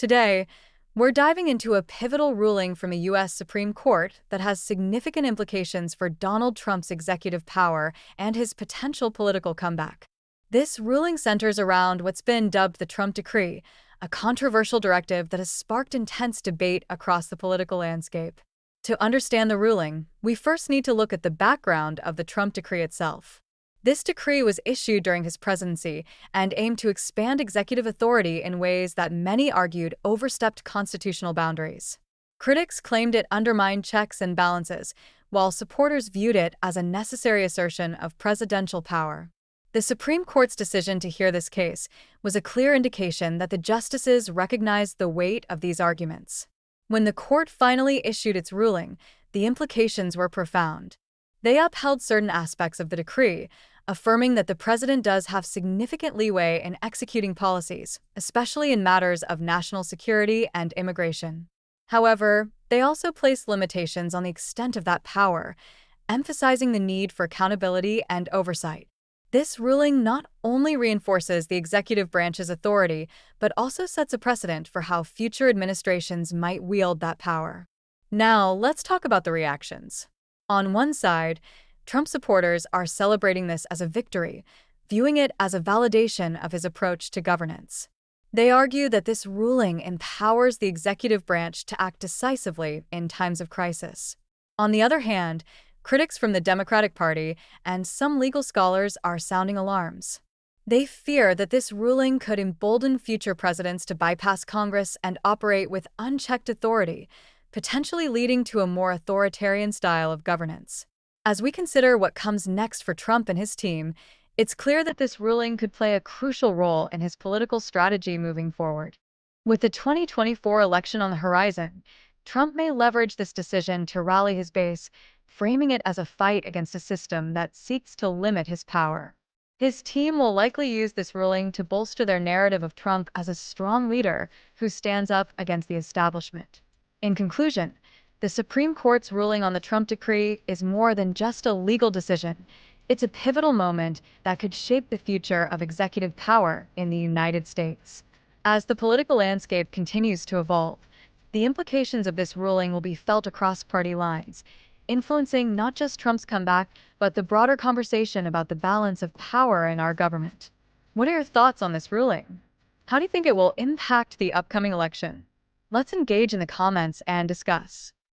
Today, we're diving into a pivotal ruling from a U.S. Supreme Court that has significant implications for Donald Trump's executive power and his potential political comeback. This ruling centers around what's been dubbed the Trump Decree, a controversial directive that has sparked intense debate across the political landscape. To understand the ruling, we first need to look at the background of the Trump Decree itself. This decree was issued during his presidency and aimed to expand executive authority in ways that many argued overstepped constitutional boundaries. Critics claimed it undermined checks and balances, while supporters viewed it as a necessary assertion of presidential power. The Supreme Court's decision to hear this case was a clear indication that the justices recognized the weight of these arguments. When the court finally issued its ruling, the implications were profound. They upheld certain aspects of the decree, affirming that the president does have significant leeway in executing policies, especially in matters of national security and immigration. However, they also placed limitations on the extent of that power, emphasizing the need for accountability and oversight. This ruling not only reinforces the executive branch's authority, but also sets a precedent for how future administrations might wield that power. Now, let's talk about the reactions. On one side, Trump supporters are celebrating this as a victory, viewing it as a validation of his approach to governance. They argue that this ruling empowers the executive branch to act decisively in times of crisis. On the other hand, critics from the Democratic Party and some legal scholars are sounding alarms. They fear that this ruling could embolden future presidents to bypass Congress and operate with unchecked authority, potentially leading to a more authoritarian style of governance. As we consider what comes next for Trump and his team, it's clear that this ruling could play a crucial role in his political strategy moving forward. With the 2024 election on the horizon, Trump may leverage this decision to rally his base, framing it as a fight against a system that seeks to limit his power. His team will likely use this ruling to bolster their narrative of Trump as a strong leader who stands up against the establishment. In conclusion, the Supreme Court's ruling on the Trump Decree is more than just a legal decision. It's a pivotal moment that could shape the future of executive power in the United States. As the political landscape continues to evolve, the implications of this ruling will be felt across party lines, influencing not just Trump's comeback, but the broader conversation about the balance of power in our government. What are your thoughts on this ruling? How do you think it will impact the upcoming election? Let's engage in the comments and discuss.